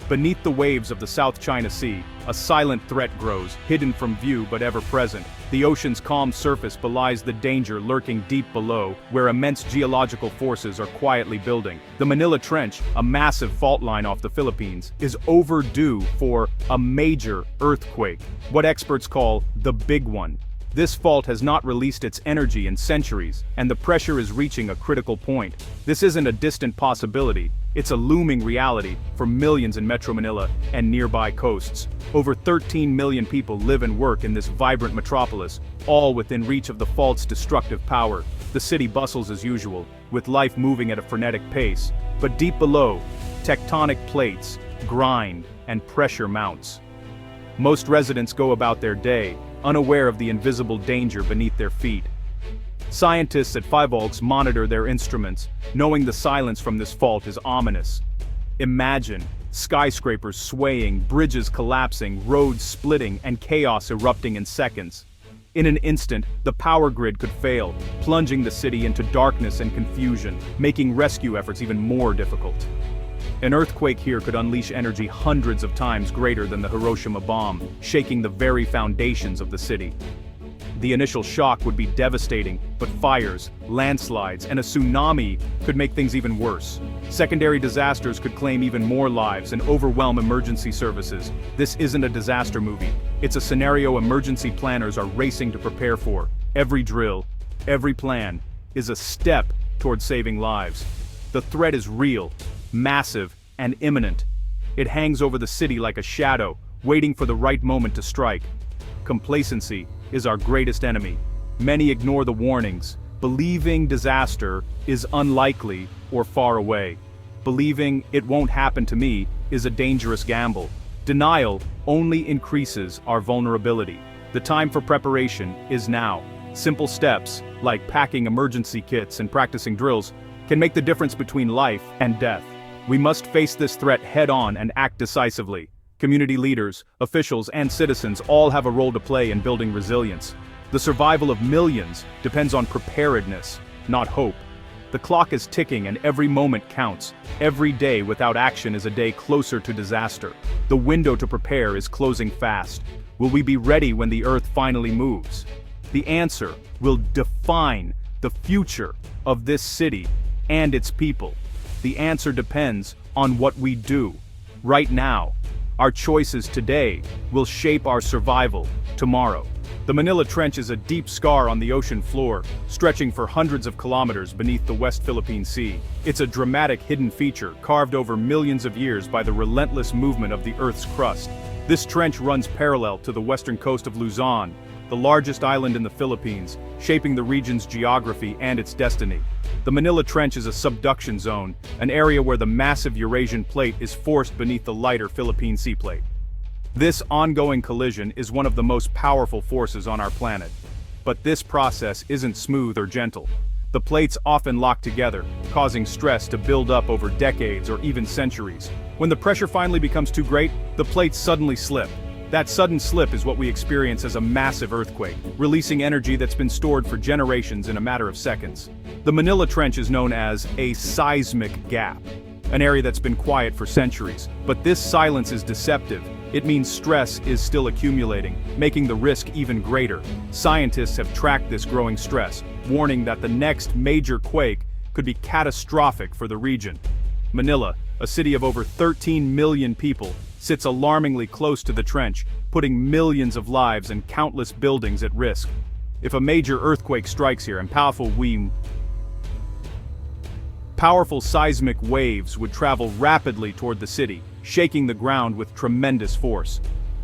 Beneath the waves of the South China Sea, a silent threat grows, hidden from view but ever present. The ocean's calm surface belies the danger lurking deep below, where immense geological forces are quietly building. The Manila Trench, a massive fault line off the Philippines, is overdue for a major earthquake, what experts call the big one. This fault has not released its energy in centuries, and the pressure is reaching a critical point. This isn't a distant possibility, it's a looming reality for millions in Metro Manila and nearby coasts. Over 13 million people live and work in this vibrant metropolis, all within reach of the fault's destructive power. The city bustles as usual, with life moving at a frenetic pace, but deep below, tectonic plates grind and pressure mounts. Most residents go about their day, unaware of the invisible danger beneath their feet. Scientists at Fivolks monitor their instruments, knowing the silence from this fault is ominous. Imagine skyscrapers swaying, bridges collapsing, roads splitting, and chaos erupting in seconds. In an instant, the power grid could fail, plunging the city into darkness and confusion, making rescue efforts even more difficult. An earthquake here could unleash energy hundreds of times greater than the Hiroshima bomb, shaking the very foundations of the city. The initial shock would be devastating, but fires, landslides, and a tsunami could make things even worse. Secondary disasters could claim even more lives and overwhelm emergency services. This isn't a disaster movie. It's a scenario emergency planners are racing to prepare for. Every drill, every plan, is a step toward saving lives. The threat is real, massive, and imminent. It hangs over the city like a shadow, waiting for the right moment to strike. Complacency is our greatest enemy. Many ignore the warnings, believing disaster is unlikely or far away. Believing it won't happen to me is a dangerous gamble. Denial only increases our vulnerability. The time for preparation is now. Simple steps, like packing emergency kits and practicing drills, can make the difference between life and death. We must face this threat head-on and act decisively. Community leaders, officials, and citizens all have a role to play in building resilience. The survival of millions depends on preparedness, not hope. The clock is ticking and every moment counts. Every day without action is a day closer to disaster. The window to prepare is closing fast. Will we be ready when the earth finally moves? The answer will define the future of this city and its people. The answer depends on what we do right now. Our choices today will shape our survival tomorrow. The Manila Trench is a deep scar on the ocean floor, stretching for hundreds of kilometers beneath the West Philippine Sea. It's a dramatic hidden feature carved over millions of years by the relentless movement of the Earth's crust. This trench runs parallel to the western coast of Luzon, the largest island in the Philippines, shaping the region's geography and its destiny. The Manila Trench is a subduction zone, an area where the massive Eurasian plate is forced beneath the lighter Philippine Sea plate. This ongoing collision is one of the most powerful forces on our planet. But this process isn't smooth or gentle. The plates often lock together, causing stress to build up over decades or even centuries. When the pressure finally becomes too great, the plates suddenly slip. That sudden slip is what we experience as a massive earthquake, releasing energy that's been stored for generations in a matter of seconds. The Manila Trench is known as a seismic gap, an area that's been quiet for centuries. But this silence is deceptive. It means stress is still accumulating, making the risk even greater. Scientists have tracked this growing stress, warning that the next major quake could be catastrophic for the region. Manila, a city of over 13 million people, sits alarmingly close to the trench, putting millions of lives and countless buildings at risk. If a major earthquake strikes here and powerful seismic waves would travel rapidly toward the city, shaking the ground with tremendous force.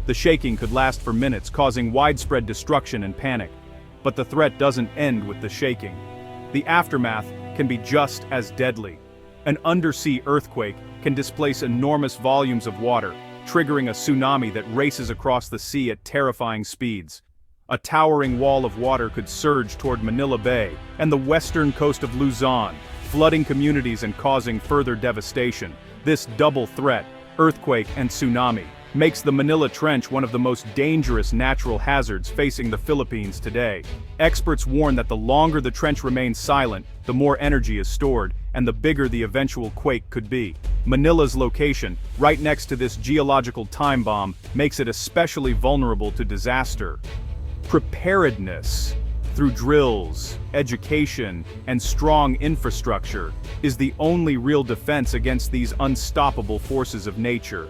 The shaking could last for minutes, causing widespread destruction and panic. But the threat doesn't end with the shaking. The aftermath can be just as deadly. An undersea earthquake can displace enormous volumes of water, triggering a tsunami that races across the sea at terrifying speeds. A towering wall of water could surge toward Manila Bay and the western coast of Luzon, flooding communities and causing further devastation. This double threat, earthquake and tsunami, makes the Manila Trench one of the most dangerous natural hazards facing the Philippines today. Experts warn that the longer the trench remains silent, the more energy is stored, and the bigger the eventual quake could be. Manila's location, right next to this geological time bomb, makes it especially vulnerable to disaster. Preparedness, through drills, education, and strong infrastructure, is the only real defense against these unstoppable forces of nature.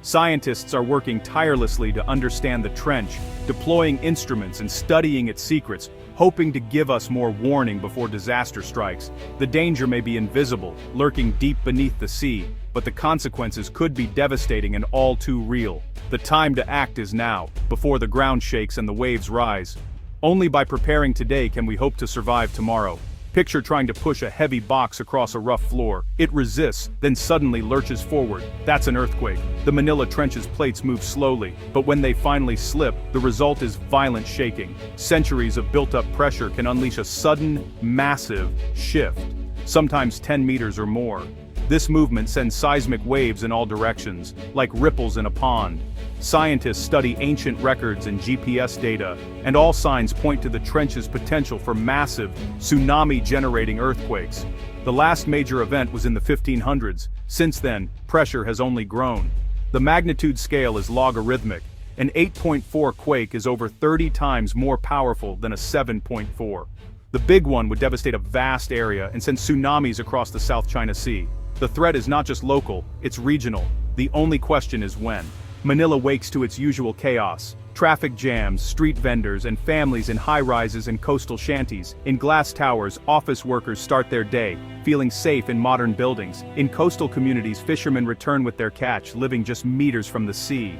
Scientists are working tirelessly to understand the trench, deploying instruments and studying its secrets, hoping to give us more warning before disaster strikes. The danger may be invisible, lurking deep beneath the sea, but the consequences could be devastating and all too real. The time to act is now, before the ground shakes and the waves rise. Only by preparing today can we hope to survive tomorrow. Picture trying to push a heavy box across a rough floor. It resists, then suddenly lurches forward. That's an earthquake. The Manila Trench's plates move slowly, but when they finally slip, the result is violent shaking. Centuries of built-up pressure can unleash a sudden, massive shift, sometimes 10 meters or more. This movement sends seismic waves in all directions, like ripples in a pond. Scientists study ancient records and GPS data, and all signs point to the trench's potential for massive, tsunami-generating earthquakes. The last major event was in the 1500s. Since then, pressure has only grown. The magnitude scale is logarithmic. An 8.4 quake is over 30 times more powerful than a 7.4. The big one would devastate a vast area and send tsunamis across the South China Sea. The threat is not just local, it's regional. The only question is when. Manila wakes to its usual chaos. Traffic jams, street vendors, and families in high-rises and coastal shanties. In glass towers, office workers start their day, feeling safe in modern buildings. In coastal communities, fishermen return with their catch, living just meters from the sea.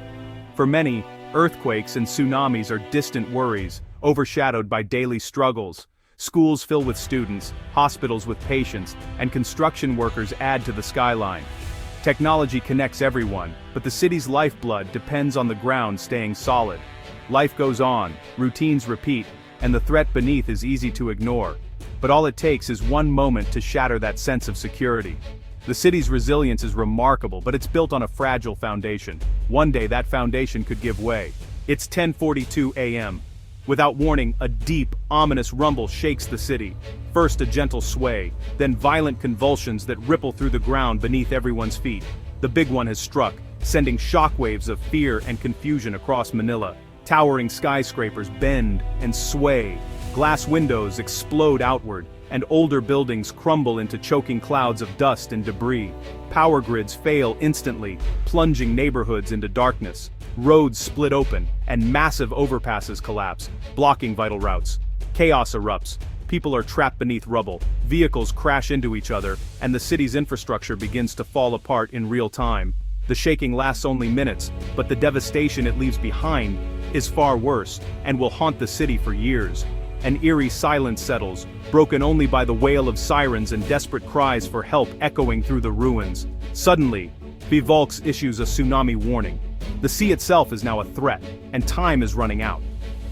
For many, earthquakes and tsunamis are distant worries, overshadowed by daily struggles. Schools fill with students, hospitals with patients, and construction workers add to the skyline. Technology connects everyone, but the city's lifeblood depends on the ground staying solid. Life goes on, routines repeat, and the threat beneath is easy to ignore. But all it takes is one moment to shatter that sense of security. The city's resilience is remarkable, but it's built on a fragile foundation. One day that foundation could give way. It's 10:42 a.m. Without warning, a deep, ominous rumble shakes the city. First a gentle sway, then violent convulsions that ripple through the ground beneath everyone's feet. The big one has struck, sending shockwaves of fear and confusion across Manila. Towering skyscrapers bend and sway, glass windows explode outward, and older buildings crumble into choking clouds of dust and debris. Power grids fail instantly, plunging neighborhoods into darkness. Roads split open, and massive overpasses collapse, blocking vital routes. Chaos erupts. People are trapped beneath rubble, vehicles crash into each other, and the city's infrastructure begins to fall apart in real time. The shaking lasts only minutes, but the devastation it leaves behind is far worse, and will haunt the city for years. An eerie silence settles, broken only by the wail of sirens and desperate cries for help echoing through the ruins. Suddenly, Vivolx issues a tsunami warning. The sea itself is now a threat, and time is running out.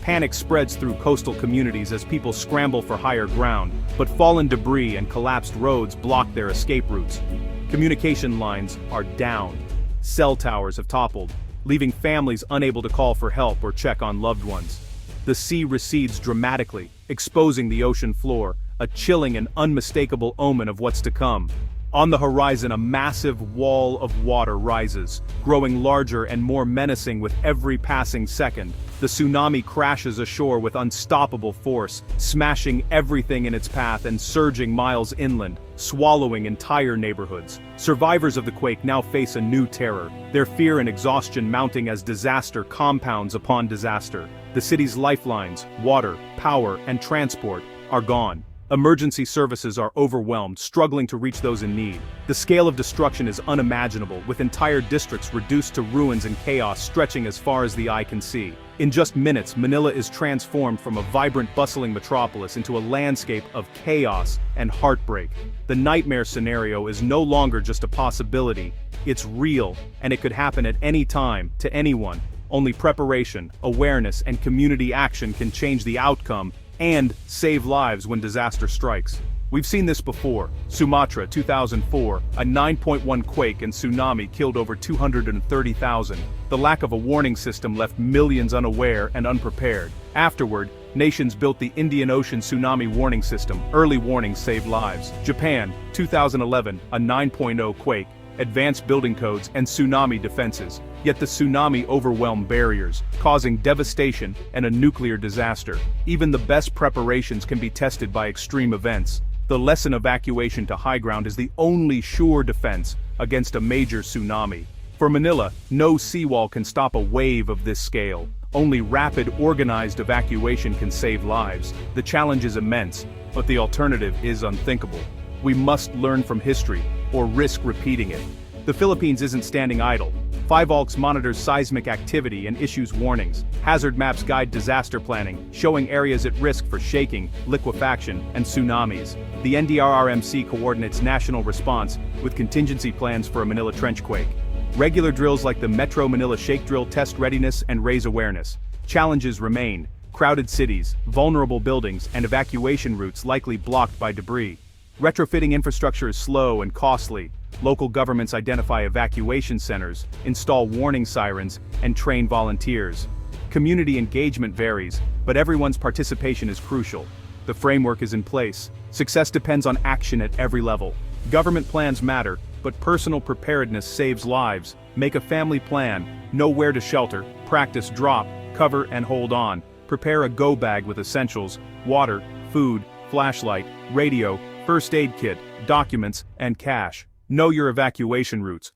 Panic spreads through coastal communities as people scramble for higher ground, but fallen debris and collapsed roads block their escape routes. Communication lines are down. Cell towers have toppled, leaving families unable to call for help or check on loved ones. The sea recedes dramatically, exposing the ocean floor, a chilling and unmistakable omen of what's to come. On the horizon, a massive wall of water rises, growing larger and more menacing with every passing second. The tsunami crashes ashore with unstoppable force, smashing everything in its path and surging miles inland, swallowing entire neighborhoods. Survivors of the quake now face a new terror, their fear and exhaustion mounting as disaster compounds upon disaster. The city's lifelines, water, power, and transport are gone. Emergency services are overwhelmed, struggling to reach those in need. The scale of destruction is unimaginable, with entire districts reduced to ruins and chaos stretching as far as the eye can see. In just minutes, Manila is transformed from a vibrant, bustling metropolis into a landscape of chaos and heartbreak. The nightmare scenario is no longer just a possibility, it's real, and it could happen at any time, to anyone. Only preparation, awareness, and community action can change the outcome and save lives when disaster strikes. We've seen this before. Sumatra, 2004, a 9.1 quake and tsunami killed over 230,000. The lack of a warning system left millions unaware and unprepared. Afterward, Nations built the Indian Ocean Tsunami Warning System. Early warnings saved lives. Japan, 2011, a 9.0 quake, advanced building codes, and tsunami defenses. Yet the tsunami overwhelmed barriers, causing devastation and a nuclear disaster. Even the best preparations can be tested by extreme events. The lesson: evacuation to high ground is the only sure defense against a major tsunami. For Manila, no seawall can stop a wave of this scale. Only rapid, organized evacuation can save lives. The challenge is immense, but the alternative is unthinkable. We must learn from history, or risk repeating it. The Philippines isn't standing idle. 5ALX monitors seismic activity and issues warnings. Hazard maps guide disaster planning, showing areas at risk for shaking, liquefaction, and tsunamis. The NDRRMC coordinates national response, with contingency plans for a Manila Trench quake. Regular drills like the Metro Manila Shake Drill test readiness and raise awareness. Challenges remain: crowded cities, vulnerable buildings, and evacuation routes likely blocked by debris. Retrofitting infrastructure is slow and costly. Local governments identify evacuation centers, install warning sirens, and train volunteers. Community engagement varies, but everyone's participation is crucial. The framework is in place. Success depends on action at every level. Government plans matter, but personal preparedness saves lives. Make a family plan, know where to shelter, practice drop, cover, and hold on. Prepare a go bag with essentials: water, food, flashlight, radio, first aid kit, documents, and cash. Know your evacuation routes.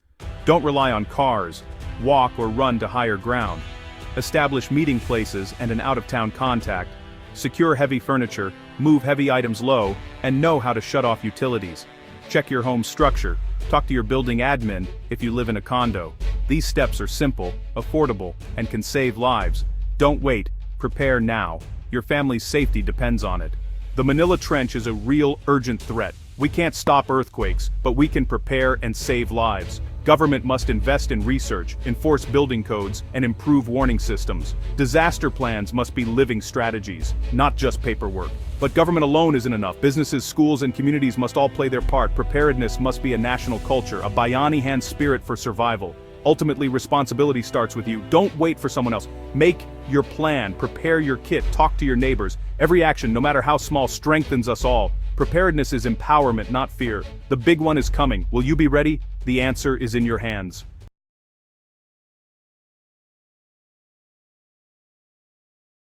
Don't rely on cars. Walk or run to higher ground. Establish meeting places and an out-of-town contact. Secure heavy furniture, move heavy items low, and know how to shut off utilities. Check your home structure. Talk to your building admin if you live in a condo. These steps are simple, affordable, and can save lives. Don't wait. Prepare now. Your family's safety depends on it. The Manila Trench is a real, urgent threat. We can't stop earthquakes, but we can prepare and save lives. Government must invest in research, enforce building codes, and improve warning systems. Disaster plans must be living strategies, not just paperwork. But government alone isn't enough. Businesses, schools, and communities must all play their part. Preparedness must be a national culture, a Bayanihan spirit for survival. Ultimately, responsibility starts with you. Don't wait for someone else. Make your plan, prepare your kit, talk to your neighbors. Every action, no matter how small, strengthens us all. Preparedness is empowerment, not fear. The big one is coming. Will you be ready? The answer is in your hands.